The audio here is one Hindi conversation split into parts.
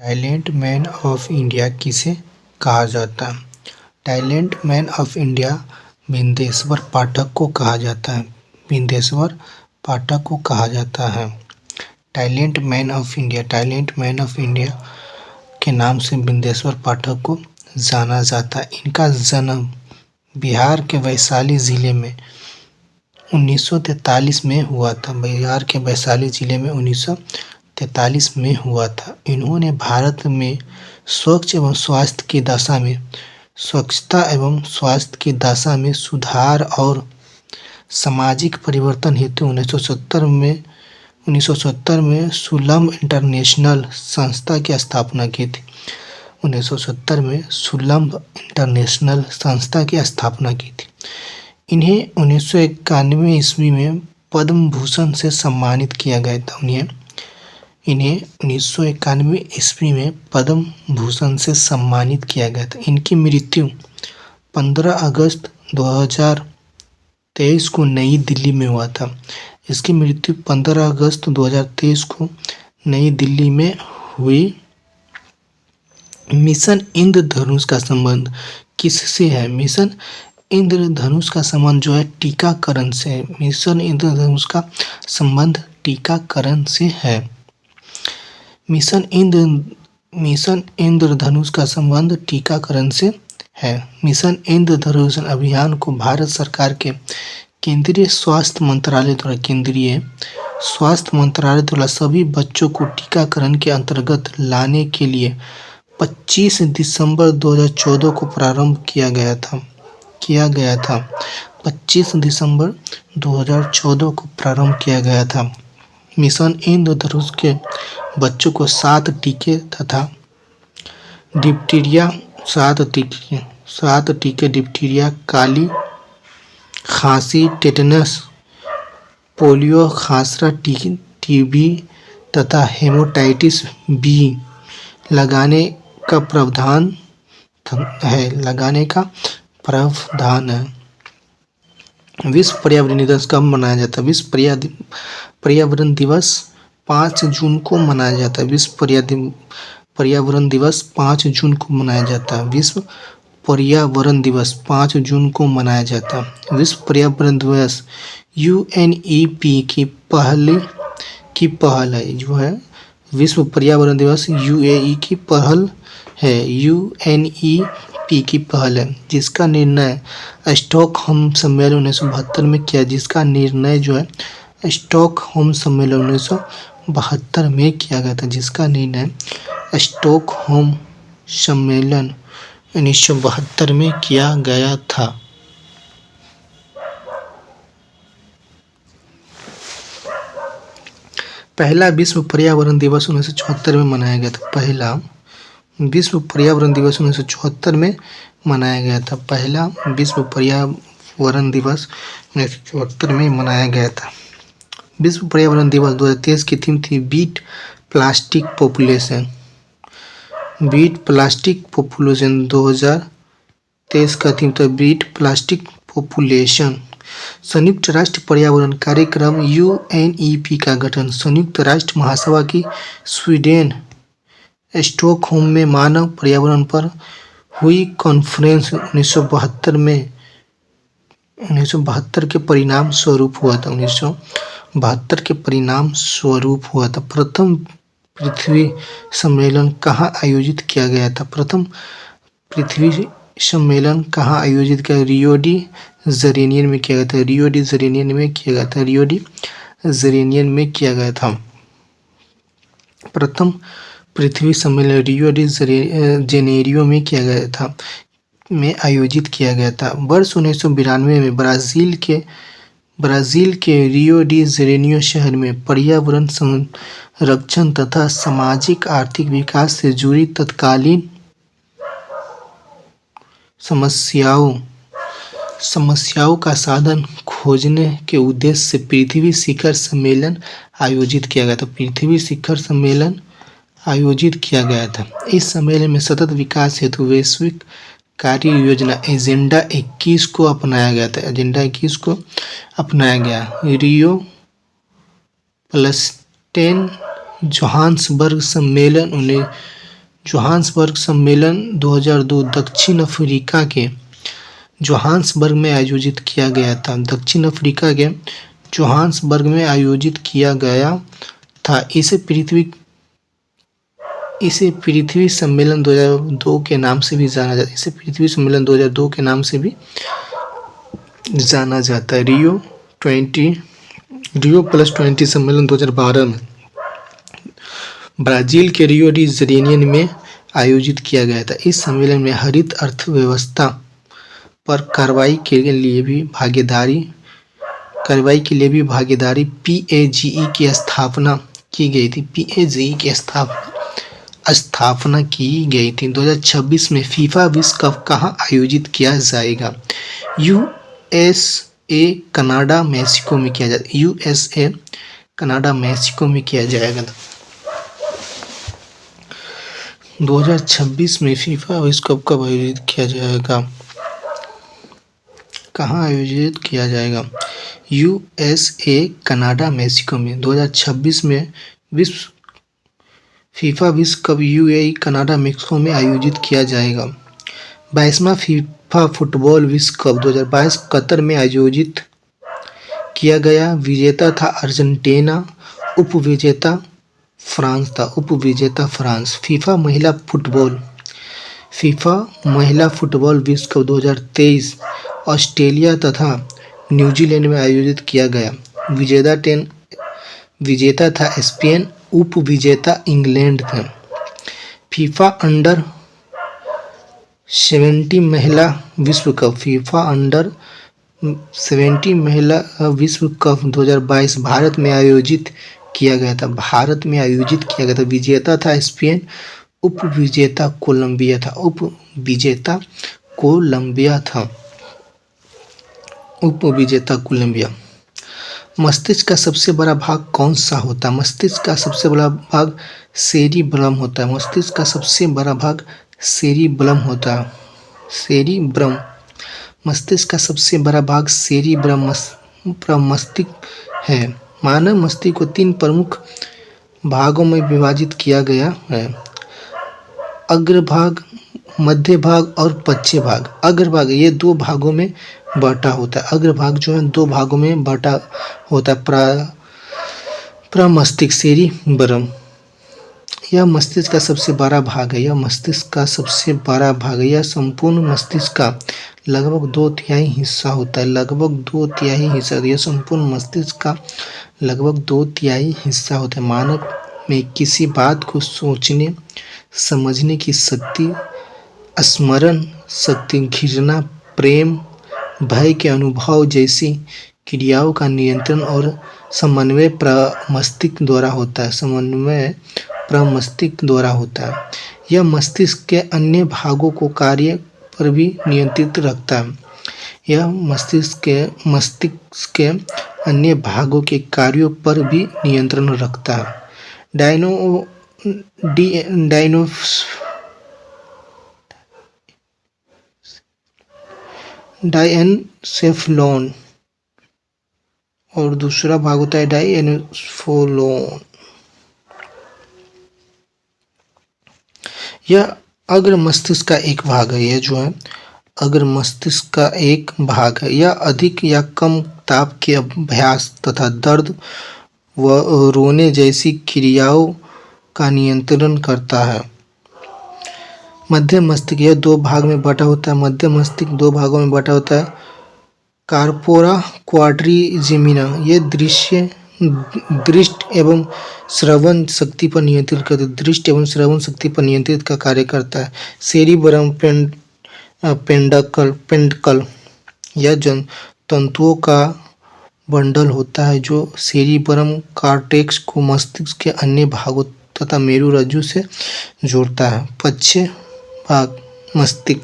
टाइलेंट मैन ऑफ इंडिया किसे कहा जाता है? Toilet man of India Bindeshwar Pathak को कहा जाता है। बिंदेश्वर पाठक को कहा जाता है toilet man of India. Talent man of India के नाम से बिंदेश्वर पाठक को जाना जाता है। इनका जन्म बिहार के वैशाली ज़िले में 1943 में हुआ था। बिहार के वैशाली ज़िले में 1943 में हुआ था। इन्होंने भारत में स्वच्छता एवं स्वास्थ्य की दशा में सुधार और सामाजिक परिवर्तन हेतु 1970 में सुलभ इंटरनेशनल संस्था की स्थापना की थी। 1970 में सुलभ इंटरनेशनल संस्था की स्थापना की थी। इन्हें 1991 ईस्वी में पद्म भूषण से सम्मानित किया गया था। इन्हें 1991 ईस्वी में पद्म भूषण से सम्मानित किया गया था। इनकी मृत्यु 15 अगस्त 2023 को नई दिल्ली में हुआ था। इसकी मृत्यु 15 अगस्त 2023 को नई दिल्ली में हुई। मिशन इंद्रधनुष का संबंध किससे है? मिशन इंद्रधनुष का संबंध जो है टीकाकरण से है। मिशन इंद्रधनुष का संबंध टीकाकरण से है। मिशन इंद्रधनुष का संबंध टीकाकरण से है। मिशन इंद्रधनुष अभियान को भारत सरकार के केंद्रीय स्वास्थ्य मंत्रालय द्वारा सभी बच्चों को टीकाकरण के अंतर्गत लाने के लिए 25 दिसंबर 2014 को प्रारंभ किया गया था। 25 दिसंबर 2014 को प्रारंभ किया गया था। मिशन इंद्रधनुष के बच्चों को 7 टीके तथा डिप्टीरिया 7 टीके डिप्टीरिया, काली खांसी, टेटनस, पोलियो, खासरा, टीबी तथा हेपेटाइटिस बी लगाने का प्रावधान है। विश्व पर्यावरण दिवस कब मनाया जाता है? विश्व पर्यावरण दिवस 5 जून को मनाया जाता है। विश्व पर्यावरण दिवस 5 जून को मनाया जाता है। विश्व पर्यावरण दिवस 5 जून को मनाया जाता है। विश्व पर्यावरण दिवस यूएनईपी की पहल है जो है। विश्व पर्यावरण दिवस यूएई की पहल है। यूएनईपी की पहल है जिसका निर्णय स्टॉकहोम सम्मेलन 1972 में किया। जिसका निर्णय जो है स्टॉकहोम सम्मेलन 1972 में किया गया था। जिसका निर्णय स्टॉकहोम सम्मेलन 1972 में किया गया था। पहला विश्व पर्यावरण दिवस 1974 में मनाया गया था। पहला विश्व पर्यावरण दिवस 1974 में मनाया गया था। पहला विश्व पर्यावरण दिवस 1974 में मनाया गया था। विश्व पर्यावरण दिवस 2023 की थीम थी बीट प्लास्टिक पॉपुलेशन। 2023 का थीम था बीट प्लास्टिक पॉपुलेशन। संयुक्त राष्ट्र पर्यावरण कार्यक्रम यूएनईपी का गठन। संयुक्त राष्ट्र महासभा की स्वीडन स्टॉकहोम में मानव पर्यावरण पर हुई कॉन्फ्रेंस 1972 के परिणाम स्वरूप हुआ था। 1972 के परिणाम स्वरूप हुआ था। प्रथम पृथ्वी सम्मेलन कहाँ आयोजित किया गया था? प्रथम पृथ्वी सम्मेलन कहाँ आयोजित किया? रियो डी जनेरियो में किया गया था। रियो डी जनेरियो में किया गया था। प्रथम पृथ्वी सम्मेलन रियो डी जेनेरियो में किया गया था में आयोजित किया गया था। वर्ष 1992 में ब्राज़ील के रियो डी जेनेरियो शहर में पर्यावरण संरक्षण तथा सामाजिक आर्थिक विकास से जुड़ी तत्कालीन समस्याओं का समाधान खोजने के उद्देश्य से पृथ्वी शिखर सम्मेलन आयोजित किया गया था। पृथ्वी शिखर सम्मेलन आयोजित किया गया था। इस सम्मेलन में सतत विकास हेतु वैश्विक कार्य योजना एजेंडा 21 को अपनाया गया था। एजेंडा 21 को अपनाया गया। रियो प्लस 10 जोहान्सबर्ग सम्मेलन जोहान्सबर्ग सम्मेलन 2002 दक्षिण अफ्रीका के जोहान्सबर्ग में आयोजित किया गया था। दक्षिण अफ्रीका के जोहान्सबर्ग में आयोजित किया गया था। इसे पृथ्वी सम्मेलन 2002 के नाम से भी जाना जाता है। इसे पृथ्वी सम्मेलन 2002 के नाम से भी जाना जाता है। रियो+20 सम्मेलन 2012 में ब्राजील के रियो डी जेनेरियो में आयोजित किया गया था। इस सम्मेलन में हरित अर्थव्यवस्था पर कार्रवाई के लिए भी भागीदारी PAGE की स्थापना की गई थी। PAGE की स्थापना की गई थी। 2026 में फीफा विश्व कप कहाँ आयोजित किया जाएगा? USA कनाडा मैक्सिको में किया जाएगा। USA कनाडा मैक्सिको में किया जाएगा। 2026 में फीफा विश्व कप कब आयोजित किया जाएगा? कहाँ आयोजित किया जाएगा? USA कनाडा मैक्सिको में। 2026 में फीफा विश्व कप UAE कनाडा मैक्सिको में आयोजित किया जाएगा। 22वां फीफा फुटबॉल विश्व कप 2022 कतर में आयोजित किया गया। विजेता था अर्जेंटीना, उपविजेता फ्रांस था। फीफा महिला फुटबॉल विश्व कप 2023 ऑस्ट्रेलिया तथा न्यूजीलैंड में आयोजित किया गया। विजेता था स्पेन, उपविजेता इंग्लैंड था। फीफा अंडर 70 महिला विश्व कप 2022 भारत में आयोजित किया गया था। विजेता था स्पेन, उपविजेता कोलंबिया। मस्तिष्क का सबसे बड़ा भाग कौन सा होता है? मस्तिष्क का सबसे बड़ा भाग सेरिब्रम होता है। मस्तिष्क का सबसे बड़ा भाग सेरिब्रम होता है। मस्तिष्क का सबसे बड़ा भाग सेरिब्रम मस्तिष्क है। मानव मस्तिष्क को 3 प्रमुख भागों में विभाजित किया गया है: अग्रभाग, मध्य भाग और पश्च भाग। अग्रभाग ये 2 भागों में बांटा होता है। अग्रभाग जो है 2 भागों में बांटा होता है। प्रमस्तिष्क सेरिब्रम यह मस्तिष्क का सबसे बड़ा भाग है। यह संपूर्ण मस्तिष्क का लगभग 2/3 हिस्सा होता है। यह संपूर्ण मस्तिष्क का लगभग 2/3 हिस्सा होता है। मानव में किसी बात को सोचने समझने की शक्ति, स्मरण शक्ति, घृणा, प्रेम, भय के अनुभव जैसी क्रियाओं का नियंत्रण और समन्वय प्रमस्तिष्क द्वारा होता है। यह मस्तिष्क के अन्य भागों को कार्य पर भी नियंत्रित रखता है। मस्तिष्क के अन्य भागों के कार्यों पर भी नियंत्रण रखता है। डायनसेफलोन और दूसरा भाग होता है डायनोफोलोन। यह अग्र मस्तिष्क का एक भाग है। यह अधिक या कम ताप के अभ्यास तथा दर्द व रोने जैसी क्रियाओं का नियंत्रण करता है। मध्य मस्तिष्क यह 2 भाग में बटा होता है। मध्य मस्तिष्क 2 भागों में बटा होता है। कार्पोरा क्वाड्रिजेमिना ये दृष्टि एवं श्रवण शक्ति पर नियंत्रित का कार्य करता है। सेरिब्रम पेंडकल यह तंतुओं का बंडल होता है जो सेरिब्रम कॉर्टेक्स को मस्तिष्क के अन्य भागों तथा मेरुरज्जु से जोड़ता है। पश्च भाग मस्तिष्क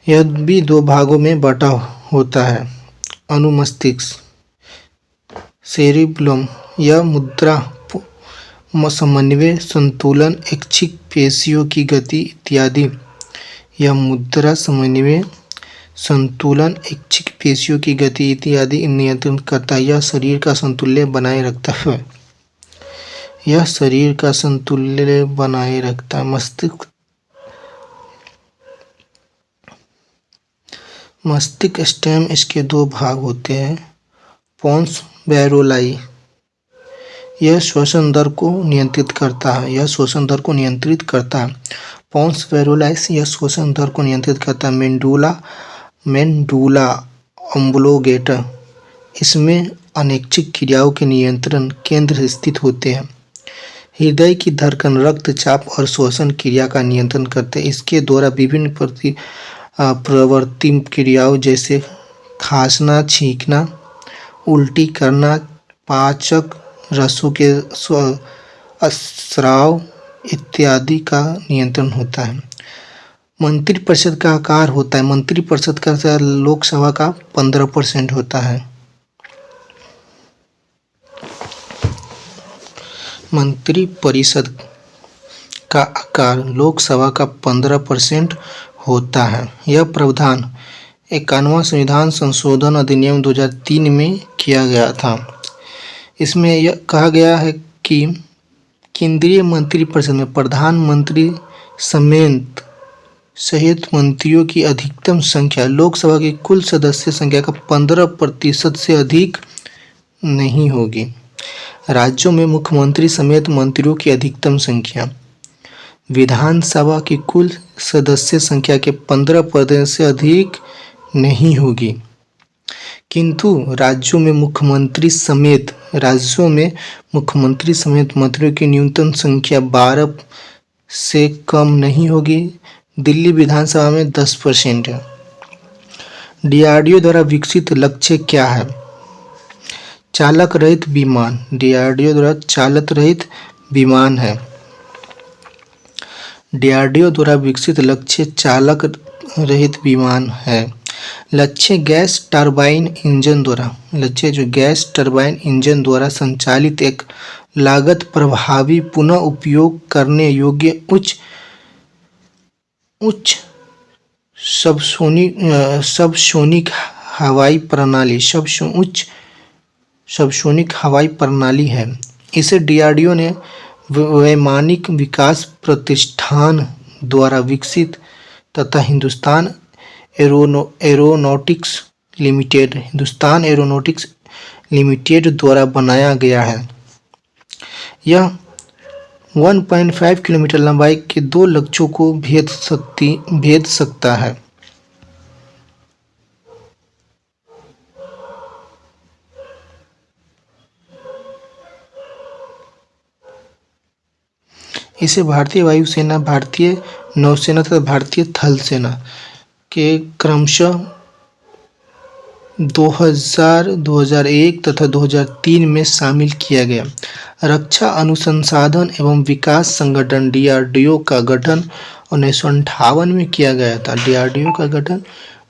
यह भी 2 भागों में बटा होता है। अनुमस्तिष्क सेरिब्रम यह मुद्रा समन्वय, संतुलन, ऐच्छिक पेशियों की गति इत्यादि नियंत्रण करता है। यह शरीर का संतुलन बनाए रखता है। यह शरीर का संतुलन बनाए रखता है। मस्तिष्क स्टेम इसके दो भाग होते हैं। पोन्स वैरोलाई यह श्वसन दर को नियंत्रित करता है। पोन्स वैरोलाइस यह श्वसन दर को नियंत्रित करता है। मेंडुला ऑब्लोंगेटा इसमें अनैच्छिक क्रियाओं के नियंत्रण केंद्र स्थित होते हैं। हृदय की धड़कन, रक्तचाप और श्वसन क्रिया का नियंत्रण करते हैं। इसके द्वारा विभिन्न प्रवर्ती क्रियाओं जैसे खांसना, छींकना, उल्टी करना, पाचक रसों के स्राव इत्यादि का नियंत्रण होता है। मंत्रिपरिषद का आकार होता है। मंत्रिपरिषद का आकार लोकसभा का 15% होता है। मंत्रिपरिषद का आकार लोकसभा का 15% होता है। यह प्रावधान 51वां संविधान संशोधन अधिनियम 2003 में किया गया था। इसमें यह कहा गया है कि केंद्रीय मंत्रिपरिषद में प्रधानमंत्री सहित मंत्रियों की अधिकतम संख्या लोकसभा की कुल सदस्य संख्या का 15% से अधिक नहीं होगी। राज्यों में मुख्यमंत्री समेत मंत्रियों की अधिकतम संख्या विधानसभा की कुल सदस्य संख्या के 15% से अधिक नहीं होगी, किंतु राज्यों में मुख्यमंत्री समेत मंत्रियों की न्यूनतम संख्या 12 से कम नहीं होगी। दिल्ली विधानसभा में 10% है। डीआरडीओ द्वारा विकसित लक्ष्य क्या है? चालक रहित विमान। डीआरडीओ द्वारा चालक रहित विमान है। डीआरडीओ द्वारा विकसित लक्ष्य चालक रहित विमान है। लक्ष्य गैस टरबाइन इंजन द्वारा संचालित एक लागत प्रभावी पुनः उपयोग करने योग्य उच्च सबसोनिक हवाई प्रणाली है। इसे डीआरडीओ ने वैमानिक विकास प्रतिष्ठान द्वारा विकसित तथा हिंदुस्तान एरोनॉटिक्स लिमिटेड द्वारा बनाया गया है। यह 1.5 किलोमीटर लंबाई के 2 लक्ष्यों को भेद सकता है। इसे भारतीय वायुसेना, भारतीय नौसेना तथा भारतीय थल सेना के क्रमशः 2000, 2001 तथा 2003 में शामिल किया गया। रक्षा अनुसंधान एवं विकास संगठन डीआरडीओ का गठन 1958 में किया गया था। डीआरडीओ का गठन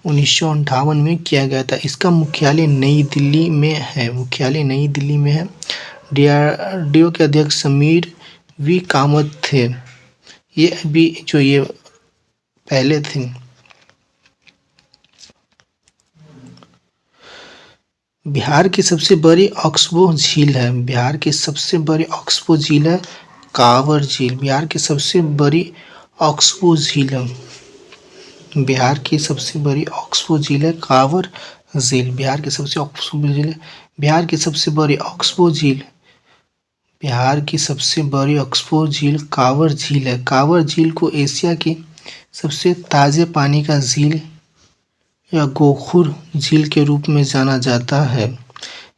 1958 में किया गया था। इसका मुख्यालय नई दिल्ली में है। डीआरडीओ के अध्यक्ष समीर वी कामत थे। ये पहले थे। बिहार की सबसे बड़ी ऑक्सबो झील है। बिहार की सबसे बड़ी ऑक्सबो झील है कांवर झील। बिहार की सबसे बड़ी ऑक्सबो झील है बिहार की सबसे बड़ी ऑक्सबो झील है कांवर झील। बिहार की सबसे ऑक्सबो झील है। बिहार की सबसे बड़ी ऑक्सबो झील बिहार की सबसे बड़ी ऑक्सबो झील कांवर झील है। कांवर झील को एशिया की सबसे ताजे पानी का झील या गोखुर झील के रूप में जाना जाता है।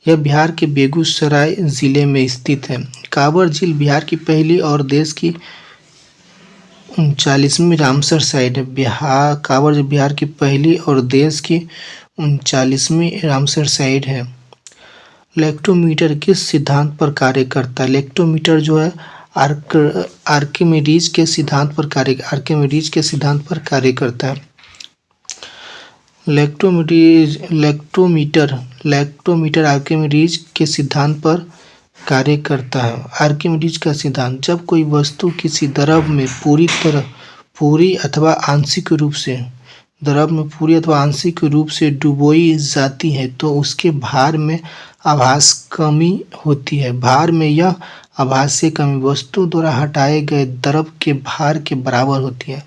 यह बिहार के बेगूसराय जिले में स्थित है। कांवर झील बिहार की पहली और देश की 39वीं रामसर साइट है। कांवर झील बिहार की पहली और देश की 39वीं रामसर साइट है। लेक्टोमीटर किस सिद्धांत पर कार्य करता है? लेक्टोमीटर जो है आर्किमिडीज के सिद्धांत पर कार्य करता है। लेक्टोमीटर आर्किमिडीज के सिद्धांत पर कार्य करता है। आर्किमिडीज का सिद्धांत: जब कोई वस्तु किसी द्रव में पूरी अथवा आंशिक रूप से डुबोई जाती है तो उसके भार में आभास कमी होती है। भार में यह आभासीय कमी वस्तु द्वारा हटाए गए द्रव के भार के बराबर होती है।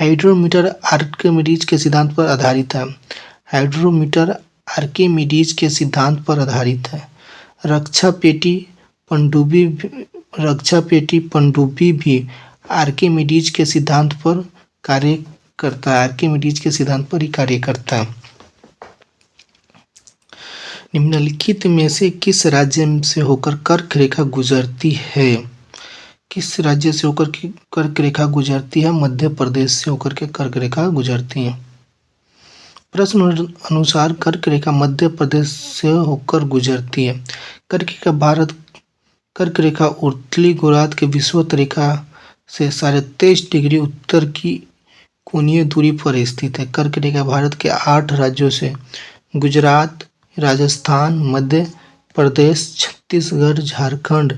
हाइड्रोमीटर आर्किमिडीज के सिद्धांत पर आधारित है। हाइड्रोमीटर आर्किमिडीज के सिद्धांत पर आधारित है। रक्षा पेटी पनडुब्बी भी आर्किमिडीज के सिद्धांत पर कार्य करता है। आर्किमिडीज के सिद्धांत पर ही कार्य करता है। निम्नलिखित में से किस राज्य से होकर कर्क रेखा गुजरती है? किस राज्य से होकर कर्क रेखा गुजरती है? मध्य प्रदेश से होकर के कर्क रेखा गुजरती है। प्रश्न अनुसार कर्क रेखा मध्य प्रदेश से होकर गुजरती है। कर्क रेखा उत्तरी गोलार्ध के विषुवत रेखा से 23.5 डिग्री उत्तर की कोणीय दूरी पर स्थित है। कर्क रेखा भारत के 8 राज्यों से गुजरात, राजस्थान, मध्य प्रदेश, छत्तीसगढ़, झारखंड,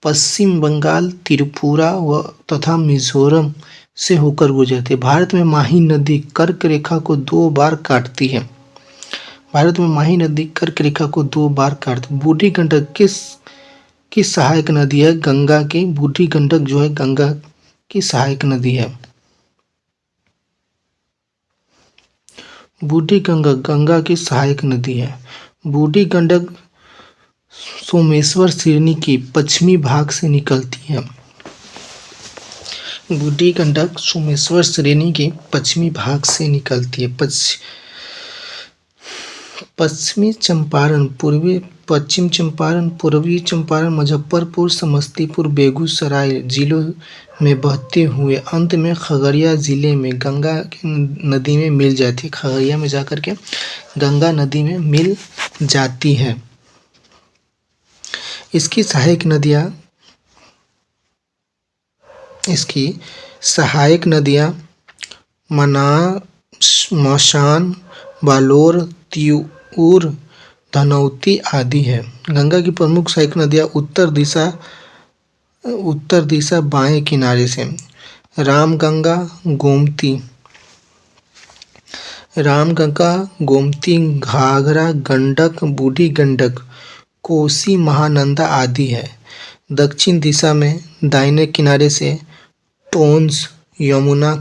पश्चिम बंगाल, त्रिपुरा व तथा मिजोरम से होकर गुजरती है। भारत में माही नदी कर्क रेखा को 2 बार काटती है। भारत में माही नदी कर्क रेखा को 2 बार काटती है। बूढ़ी गंडक किस सहायक नदी है? गंगा की। बूढ़ी गंडक जो है गंगा की सहायक नदी है। बूढ़ी गंगा की सहायक नदी है। बूढ़ी गंडक सोमेश्वर श्रेणी के पश्चिमी भाग से निकलती है। बूढ़ी गंडक सोमेश्वर श्रेणी के पश्चिमी भाग से निकलती है। पश्चिमी चंपारण, पश्चिम चंपारण, पूर्वी चंपारण, मुजफ्फरपुर, समस्तीपुर, बेगूसराय जिलों में बहते हुए अंत में खगड़िया जिले में गंगा नदी में मिल जाती है। खगड़िया में जाकर के गंगा नदी में मिल जाती है। इसकी सहायक नदियाँ मसान, बालोर, तिऊर, धनौती आदि है। गंगा की प्रमुख सहायक नदियाँ उत्तर दिशा बाएं किनारे से रामगंगा, गोमती, घाघरा, गंडक, बूढ़ी गंडक, कोसी, महानंदा आदि है। दक्षिण दिशा में दाहिने किनारे से टोंस, यमुना,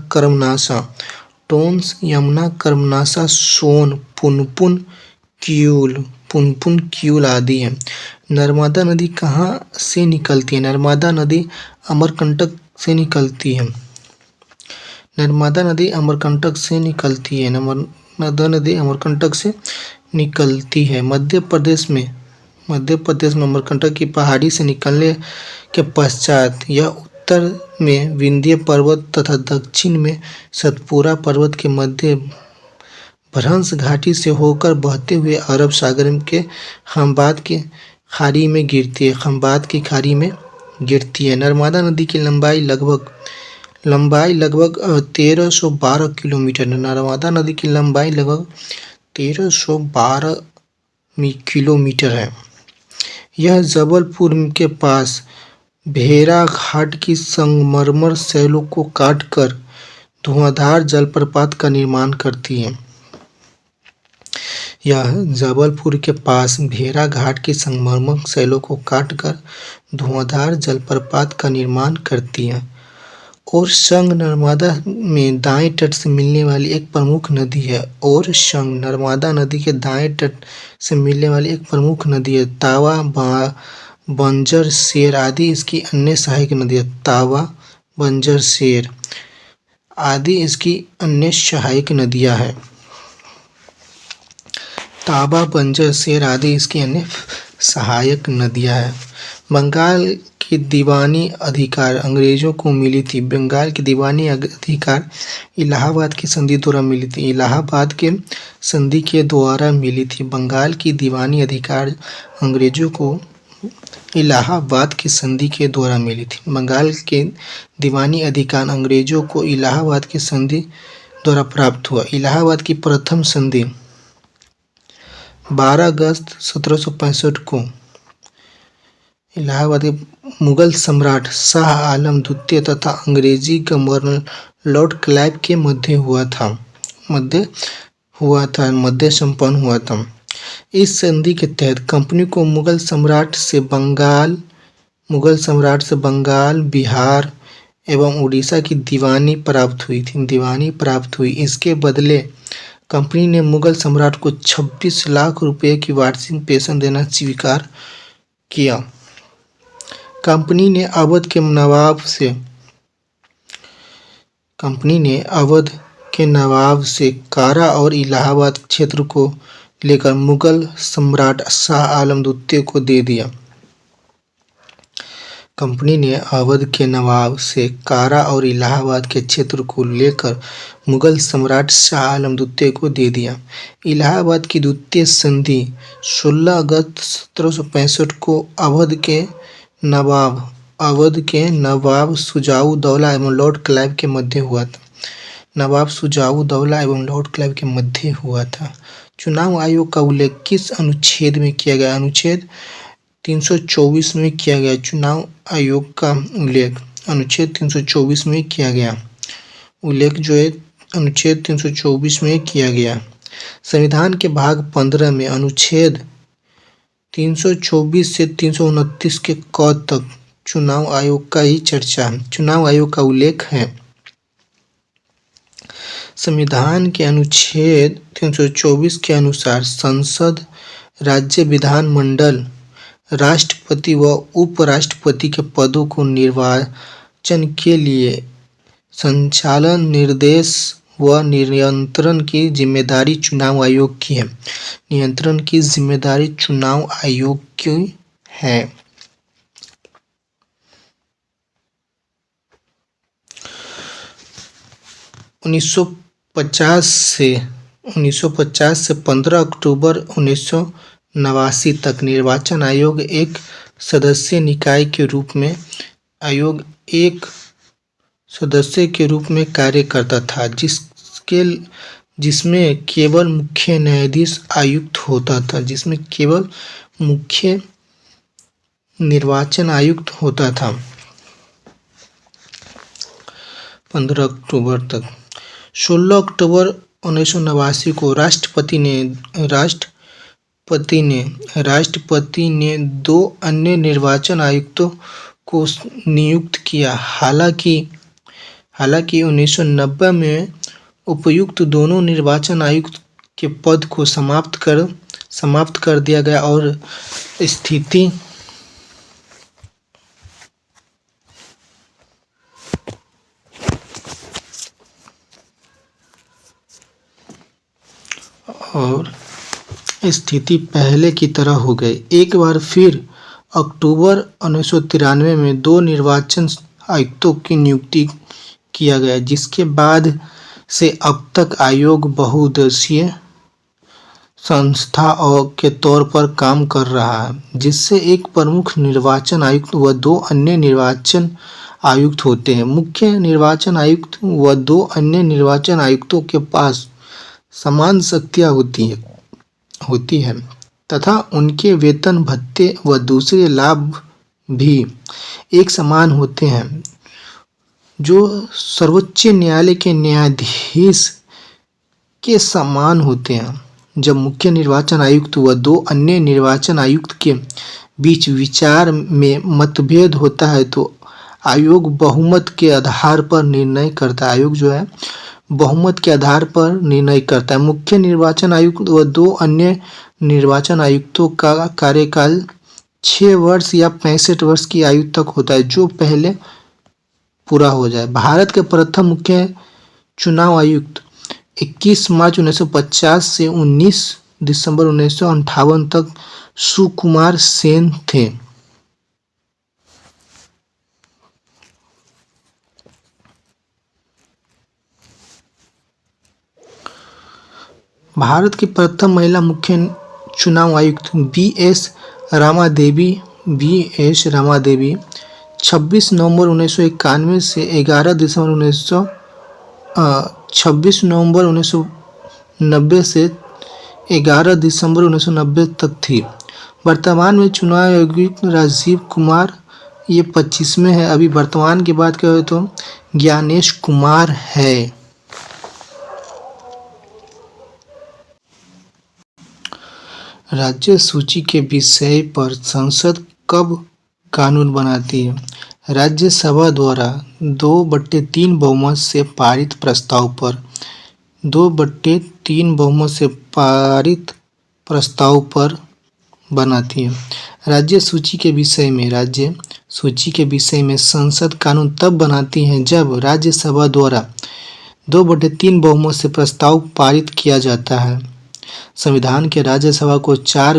कर्मनाशा, सोन, पुनपुन, क्यूल आदि है। नर्मदा नदी कहाँ से निकलती है? नर्मदा नदी अमरकंटक से निकलती है। नर्मदा नदी अमरकंटक से निकलती है। मध्य प्रदेश में अमरकंटक की पहाड़ी से निकलने के पश्चात यह उत्तर में विंध्य पर्वत तथा दक्षिण में सतपुरा पर्वत के मध्य भ्रंश घाटी से होकर बहते हुए अरब सागर के खंबात की खाड़ी में गिरती है। नर्मदा नदी की लंबाई लगभग 1312 किलोमीटर। नर्मदा नदी की लंबाई लगभग 1312 किलोमीटर है। यह जबलपुर के पास भेड़ा घाट की संगमरमर शैलों को काटकर धुआंधार जलप्रपात का निर्माण करती है। यह जबलपुर के पास भेड़ाघाट की संगमरमर शैलों को काटकर धुआंधार जलप्रपात का निर्माण करती है और संग नर्मदा में दाएं तट से मिलने वाली एक प्रमुख नदी है। नर्मदा नदी के दाएं तट से मिलने वाली एक प्रमुख नदी है। तावा, बंजर, शेर आदि इसकी अन्य सहायक नदियाँ। तावा, बंजर, शेर आदि इसकी अन्य सहायक नदियाँ हैं। तावा, बंजर, शेर आदि इसकी अन्य सहायक नदियाँ हैं। बंगाल की दीवानी अधिकार अंग्रेजों को मिली थी। बंगाल की दीवानी अधिकार इलाहाबाद की संधि द्वारा मिली थी। इलाहाबाद के संधि के द्वारा मिली थी। बंगाल की दीवानी अधिकार अंग्रेजों को इलाहाबाद की संधि के द्वारा मिली थी। बंगाल के दीवानी अधिकार अंग्रेजों को इलाहाबाद की संधि द्वारा प्राप्त हुआ। इलाहाबाद की प्रथम संधि 12 अगस्त 1765 को इलाहाबाद के मुगल सम्राट शाह आलम द्वितीय तथा अंग्रेजी गवर्नर लॉर्ड क्लाइव के मध्य संपन्न हुआ था। इस संधि के तहत कंपनी को मुगल सम्राट से बंगाल, मुगल सम्राट से बंगाल, बिहार एवं उड़ीसा की दीवानी प्राप्त हुई। इसके बदले कंपनी ने मुगल सम्राट को 26 लाख रुपए की वार्षिक पेंशन देना स्वीकार किया। कंपनी ने अवध से कारा और इलाहाबाद क्षेत्र को लेकर मुगल सम्राट शाह आलम द्वितीय को दे दिया। कंपनी ने अवध के नवाब से कारा और इलाहाबाद के क्षेत्र को लेकर मुगल सम्राट शाह आलम द्वितीय को दे दिया। इलाहाबाद की द्वितीय संधि 16 अगस्त 1765 को अवध के नवाब शुजाउद्दौला एवं लॉर्ड क्लाइव के मध्य हुआ था। चुनाव आयोग का उल्लेख किस अनुच्छेद में किया गया? अनुच्छेद 324 में किया गया। चुनाव आयोग का उल्लेख अनुच्छेद 324 में किया गया। अनुच्छेद 324 में किया गया। संविधान के भाग 15 में अनुच्छेद 324 से 329 के क तक चुनाव आयोग का उल्लेख है। संविधान के अनुच्छेद 324 के अनुसार संसद, राज्य विधानमंडल, राष्ट्रपति व उपराष्ट्रपति के पदों को निर्वाचन के लिए संचालन, निर्देश व नियंत्रण की जिम्मेदारी चुनाव आयोग की है। 1950 से 15 अक्टूबर 1989 तक निर्वाचन आयोग एक सदस्यीय निकाय के रूप में कार्य करता था, जिसमें केवल मुख्य न्यायाधीश आयुक्त होता था। 15 अक्टूबर तक। 16 अक्टूबर 1989 को राष्ट्रपति ने 2 अन्य निर्वाचन आयुक्तों को नियुक्त किया। हालांकि 1990 में उपर्युक्त दोनों निर्वाचन आयुक्त के पद को समाप्त कर दिया गया और स्थिति पहले की तरह हो गई। एक बार फिर अक्टूबर 1993 में 2 निर्वाचन आयुक्तों की नियुक्ति किया गया, जिसके बाद से अब तक आयोग बहुउद्देशीय संस्था के तौर पर काम कर रहा है, जिससे एक प्रमुख निर्वाचन आयुक्त व 2 अन्य निर्वाचन आयुक्त होते हैं। मुख्य निर्वाचन आयुक्त व 2 अन्य निर्वाचन आयुक्तों के पास समान शक्तियां होती है तथा उनके वेतन, भत्ते व दूसरे लाभ भी एक समान होते हैं, जो सर्वोच्च न्यायालय के न्यायाधीश के समान होते हैं। जब मुख्य निर्वाचन आयुक्त व 2 अन्य निर्वाचन आयुक्त के बीच विचार में मतभेद होता है तो आयोग बहुमत के आधार पर निर्णय करता है। मुख्य निर्वाचन आयुक्त व 2 अन्य निर्वाचन आयुक्तों का कार्यकाल 6 वर्ष या 65 वर्ष की आयु तक होता है, जो पहले पूरा हो जाए। भारत के प्रथम मुख्य चुनाव आयुक्त 21 मार्च 1950 से 19 दिसंबर 1958 तक सुकुमार सेन थे। भारत की प्रथम महिला मुख्य चुनाव आयुक्त बी.एस. रामादेवी 26 नवंबर 1991 से 26 नवंबर 1990 से 11 दिसंबर 1990 तक थी। वर्तमान में चुनाव आयुक्त राजीव कुमार ये 25वें है। अभी वर्तमान की बात करें तो ज्ञानेश कुमार है। राज्य सूची के विषय पर संसद कब कानून बनाती है। राज्यसभा द्वारा 2/3 बहुमत से पारित प्रस्ताव पर 2/3 बहुमत से पारित प्रस्ताव पर बनाती है। राज्य सूची के विषय में संसद कानून तब बनाती है जब राज्यसभा द्वारा 2/3 बहुमत से प्रस्ताव पारित किया जाता है। संविधान के राज्यसभा को 4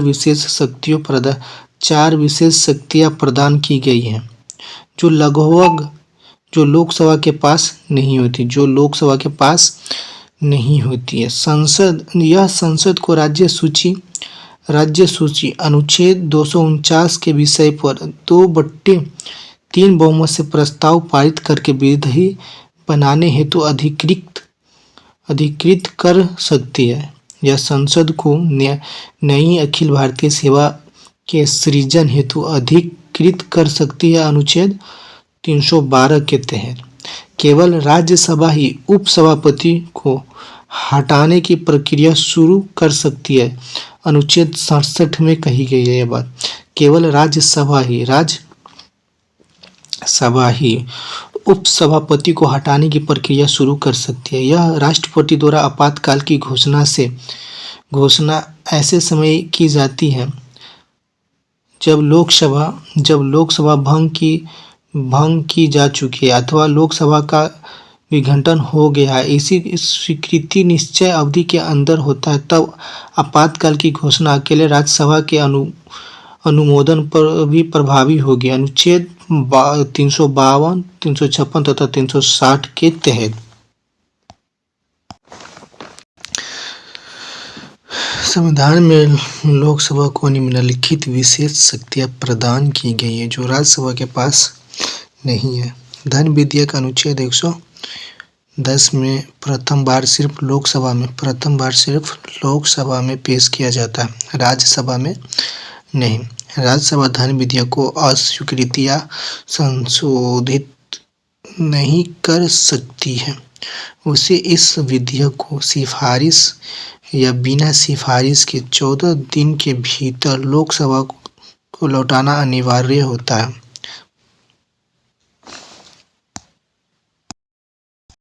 विशेष शक्तियां प्रदान की गई हैं, जो लोकसभा के पास नहीं होती है। संसद को राज्य सूची अनुच्छेद 249 के विषय पर 2/3 बहुमत से प्रस्ताव पारित करके विधि बनाने हेतु अधिकृत कर सकती है। यह संसद को नई अखिल भारतीय सेवा के सृजन हेतु अधिकृत कर सकती है। अनुच्छेद 312 के तहत केवल राज्यसभा ही उपसभापति को हटाने की प्रक्रिया शुरू कर सकती है। अनुच्छेद 67 में कही गई है यह बात। केवल राज्यसभा ही उपसभापति को हटाने की प्रक्रिया शुरू कर सकती है। यह राष्ट्रपति द्वारा आपातकाल की घोषणा ऐसे समय की जाती है जब लोकसभा भंग की जा चुकी है अथवा लोकसभा का विघटन हो गया है। इसी स्वीकृति निश्चय अवधि के अंदर होता है। तब आपातकाल की घोषणा अकेले राज्यसभा के अनुमोदन पर भी प्रभावी होगी। अनुच्छेद 352, 356 तथा 360 के तहत संविधान में लोकसभा को निम्नलिखित विशेष शक्तियां प्रदान की गई है जो राज्यसभा के पास नहीं है। धन विधेयक अनुच्छेद 110 में प्रथम बार सिर्फ लोकसभा में पेश किया जाता है, राज्यसभा में नहीं। राज्यसभा धन विधेयक को अस्वीकृत या संशोधित नहीं कर सकती है। उसे इस विधेयक को सिफारिश या बिना सिफारिश के 14 दिन के भीतर लोकसभा को लौटाना अनिवार्य होता है।